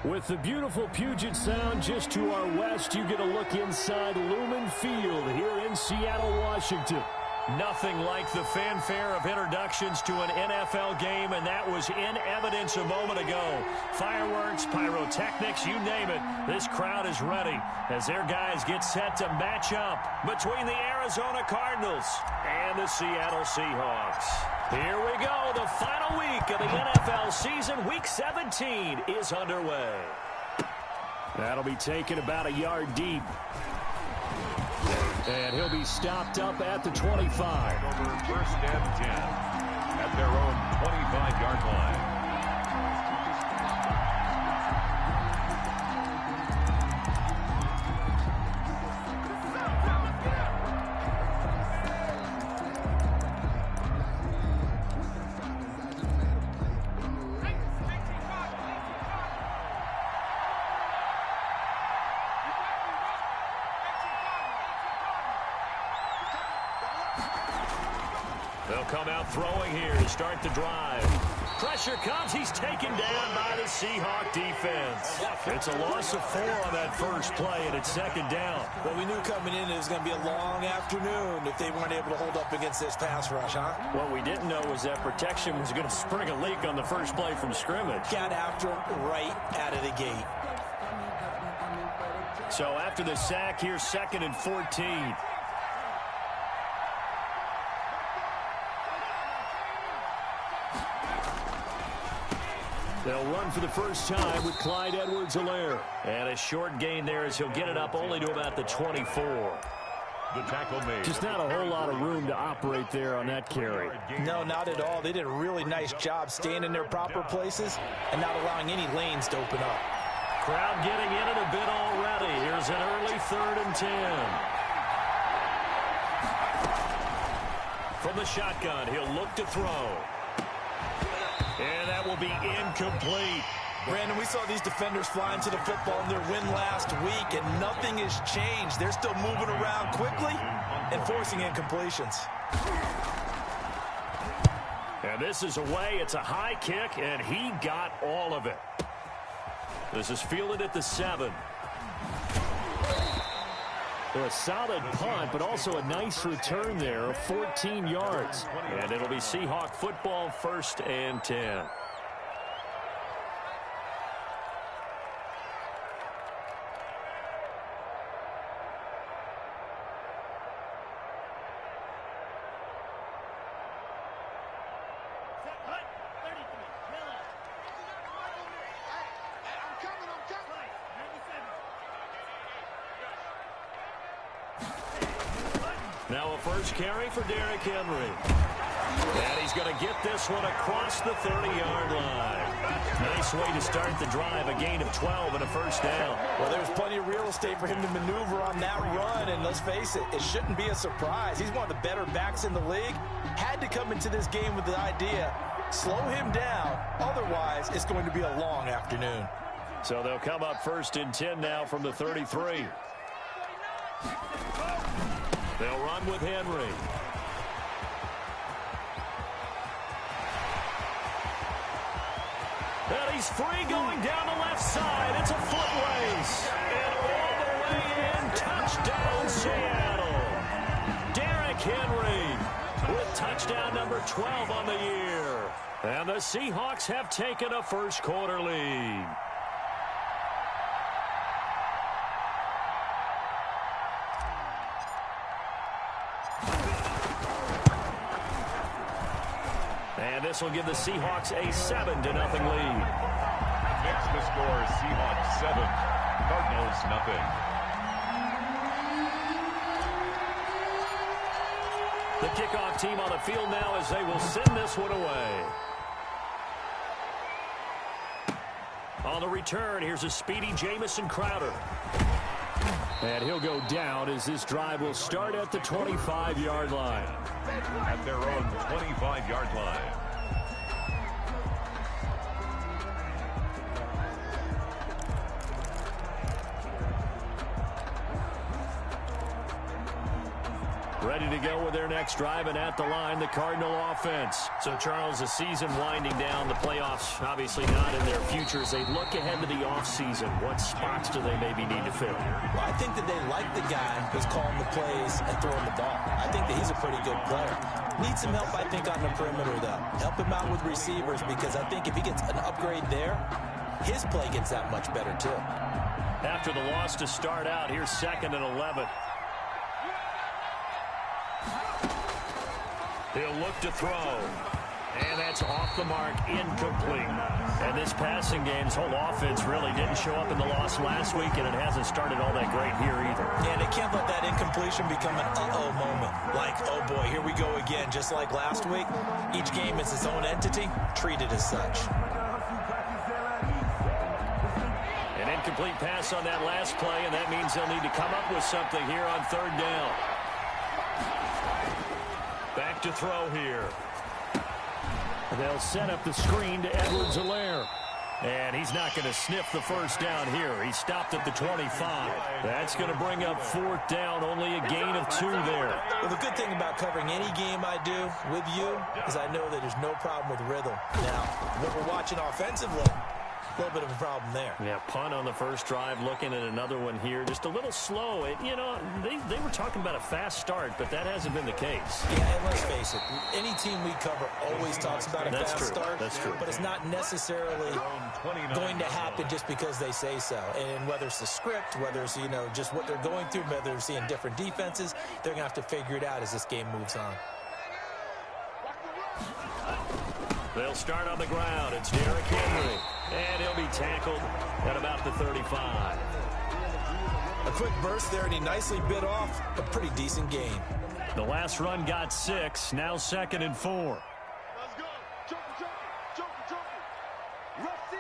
With the beautiful Puget Sound just to our west, you get a look inside Lumen Field here in Seattle, Washington. Nothing like the fanfare of introductions to an NFL game, and that was in evidence a moment ago. Fireworks, pyrotechnics, you name it. This crowd is ready as their guys get set to match up between the Arizona Cardinals and the Seattle Seahawks. Here we go. The final week of the NFL season, Week 17, is underway. That'll be taken about a yard deep. And he'll be stopped up at the 25. Over first and 10 at their own 25-yard line. They'll come out throwing here to start the drive. Pressure comes. He's taken down by the Seahawk defense. It's a loss of 4 on that first play, and it's second down. Well, we knew coming in it was going to be a long afternoon if they weren't able to hold up against this pass rush, huh? What we didn't know was that protection was going to spring a leak on the first play from scrimmage. Got after him right out of the gate. So after the sack, here's 2nd and 14. They'll run for the first time with Clyde Edwards-Helaire. And a short gain there as he'll get it up only to about the 24. The tackle made. Just not a whole lot of room to operate there on that carry. No, not at all. They did a really nice job staying in their proper places and not allowing any lanes to open up. Crowd getting in it a bit already. Here's an early 3rd and 10. From the shotgun, he'll look to throw. And that will be incomplete. Brandon, we saw these defenders flying to the football in their win last week, and nothing has changed. They're still moving around quickly and forcing incompletions. And this is away. It's a high kick, and he got all of it. This is fielded at the 7. So a solid punt, but also a nice return there of 14 yards. And it'll be Seahawk football, 1st and 10. Now a first carry for Derrick Henry. And he's going to get this one across the 30-yard line. Nice way to start the drive, a gain of 12 and a first down. Well, there's plenty of real estate for him to maneuver on that run, and let's face it, it shouldn't be a surprise. He's one of the better backs in the league. Had to come into this game with the idea, slow him down, otherwise it's going to be a long afternoon. So they'll come up 1st and 10 now from the 33. They'll run with Henry. And he's free going down the left side. It's a foot race. And all the way in, touchdown Seattle. Derrick Henry with touchdown number 12 on the year. And the Seahawks have taken a first quarter lead. And this will give the Seahawks a 7-0 lead. Makes the score Seahawks 7, Cardinals nothing. The kickoff team on the field now as they will send this one away. On the return, here's a speedy Jamison Crowder. And he'll go down as this drive will start at the 25-yard line. At their own 25-yard line. Ready to go with their next drive, and at the line, the Cardinal offense. So, Charles, the season winding down, the playoffs obviously not in their future. As they look ahead to the offseason, what spots do they maybe need to fill? Well, I think that they like the guy who's calling the plays and throwing the ball. I think that he's a pretty good player. Needs some help, I think, on the perimeter, though. Help him out with receivers, because I think if he gets an upgrade there, his play gets that much better, too. After the loss to start out, here's 2nd and 11. He'll look to throw. And that's off the mark, incomplete. And this passing game, his whole offense really didn't show up in the loss last week, and it hasn't started all that great here either. And they can't let that incompletion become an uh-oh moment. Like, oh boy, here we go again. Just like last week, each game is its own entity, treated as such. An incomplete pass on that last play, and that means they'll need to come up with something here on 3rd down. Back to throw here. They'll set up the screen to Edwards-Helaire. And he's not going to sniff the first down here. He stopped at the 25. That's going to bring up 4th down, only a gain of 2 there. Well, the good thing about covering any game I do with you is I know that there's no problem with rhythm. Now, what we're watching offensively, a little bit of a problem there. Yeah, punt on the first drive, looking at another one here. Just a little slow. You know, they were talking about a fast start, but that hasn't been the case. Yeah, and let's face it, any team we cover always talks about a fast start. That's true. But it's not necessarily going to happen just because they say so. And whether it's the script, whether it's, you know, just what they're going through, whether they're seeing different defenses, they're going to have to figure it out as this game moves on. They'll start on the ground. It's Derrick Henry. And he'll be tackled at about the 35. A quick burst there, and he nicely bit off a pretty decent gain. The last run got 6. Now 2nd and 4. Let's go. Joker. Rush in.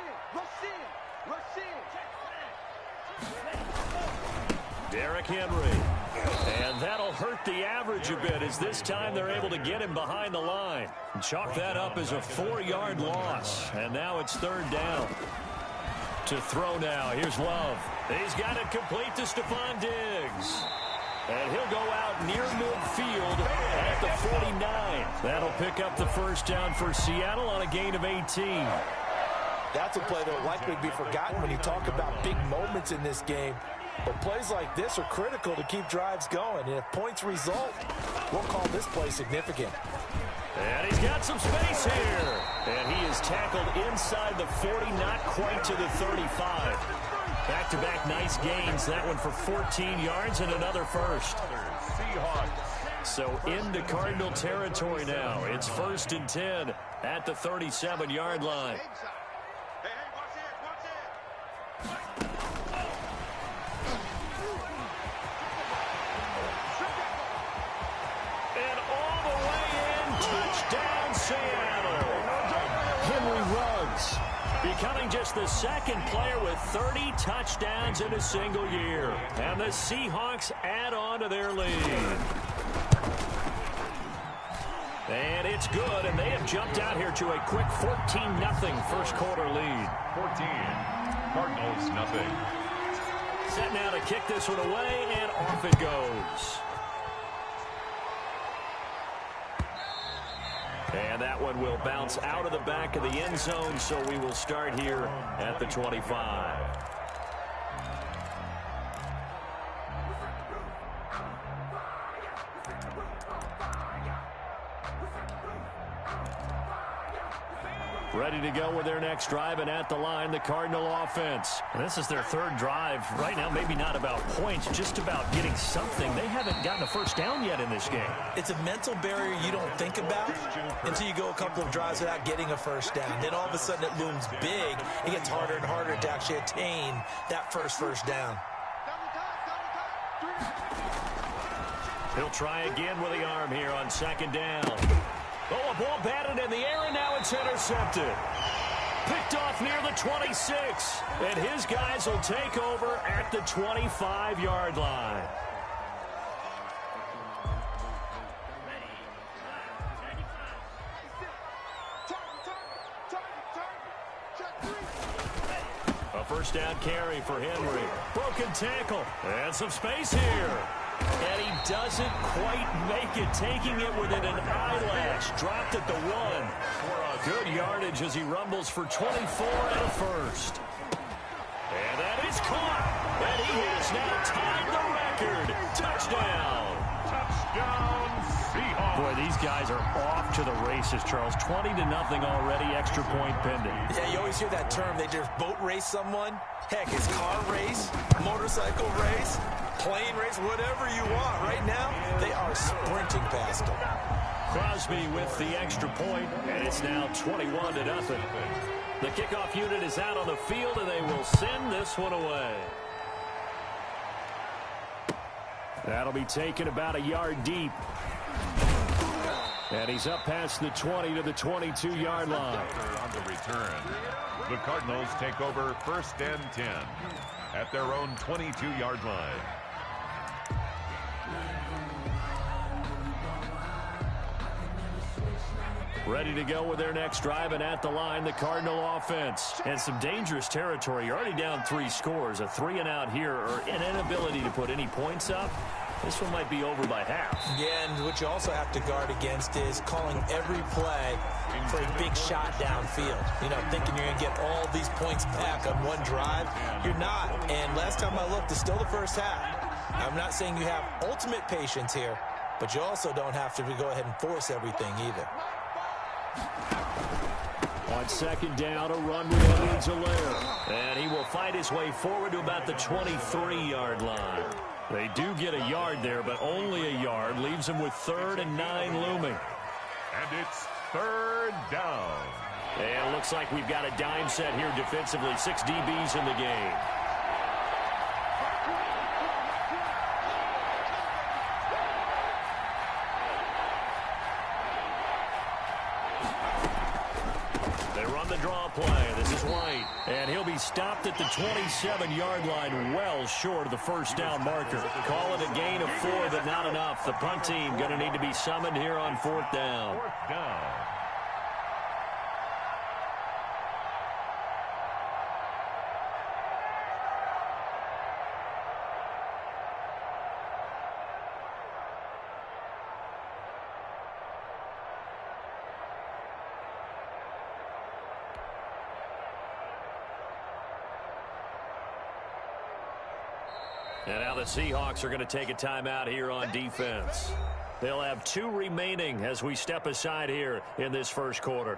Derrick Henry. And that'll hurt the average a bit, as this time they're able to get him behind the line. Chalk that up as a 4-yard loss. And now it's 3rd down. To throw now. Here's Love. He's got it complete to Stephon Diggs. And he'll go out near midfield at the 49. That'll pick up the first down for Seattle on a gain of 18. That's a play that will likely be forgotten when you talk about big moments in this game. But plays like this are critical to keep drives going. And if points result, we'll call this play significant. And he's got some space here. And he is tackled inside the 40, not quite to the 35. Back-to-back nice gains. That one for 14 yards and another first. So into Cardinal territory now. It's 1st and 10 at the 37-yard line. Touchdown, Seattle. Henry Ruggs becoming just the 2nd player with 30 touchdowns in a single year. And the Seahawks add on to their lead. And it's good, and they have jumped out here to a quick 14-0 first quarter lead. 14, Cardinals nothing. Set now to kick this one away, and off it goes. And that one will bounce out of the back of the end zone, so we will start here at the 25. Ready to go with their next drive, and at the line, the Cardinal offense. And this is their 3rd drive. Right now, maybe not about points, just about getting something. They haven't gotten a first down yet in this game. It's a mental barrier you don't think about until you go a couple of drives without getting a first down. Then all of a sudden it looms big. It gets harder and harder to actually attain that first down. He'll try again with the arm here on 2nd down. Oh, a ball batted in the air, and now it's intercepted. Picked off near the 26. And his guys will take over at the 25-yard line. A first down carry for Henry. Broken tackle. And some space here. And he doesn't quite make it, taking it within an eyelash. Dropped at the 1. Good yardage as he rumbles for 24 and a first. And that is caught. And he has now tied the record. Touchdown. Touchdown, Seahawks. Boy, these guys are off to the races, Charles. 20-0 already, extra point pending. Yeah, you always hear that term. They just boat race someone. Heck, it's car race, motorcycle race, plane race, whatever you want. Right now, they are sprinting past them. Crosby with the extra point, and it's now 21-0. The kickoff unit is out on the field, and they will send this one away. That'll be taken about a yard deep. And he's up past the 20 to the 22-yard line. On the return, the Cardinals take over 1st and 10 at their own 22-yard line. Ready to go with their next drive, and at the line, the Cardinal offense. And some dangerous territory. You're already down 3 scores. A 3 and out here, or an inability to put any points up. This one might be over by half. Yeah, and what you also have to guard against is calling every play for a big shot downfield. You know, thinking you're going to get all these points back on one drive. You're not. And last time I looked, it's still the first half. I'm not saying you have ultimate patience here, but you also don't have to go ahead and force everything either. On 2nd down, a run with Edwards-Helaire. And he will fight his way forward to about the 23-yard line. They do get a yard there, but only a yard. Leaves them with 3rd and 9 looming. And it's 3rd down. And it looks like we've got a dime set here defensively. 6 DBs in the game. Draw play. This is White. And he'll be stopped at the 27-yard line, well short of the first down marker. Call it a gain of 4, but not enough. The punt team going to need to be summoned here on 4th down. 4th down. And now the Seahawks are going to take a timeout here on defense. They'll have 2 remaining as we step aside here in this first quarter.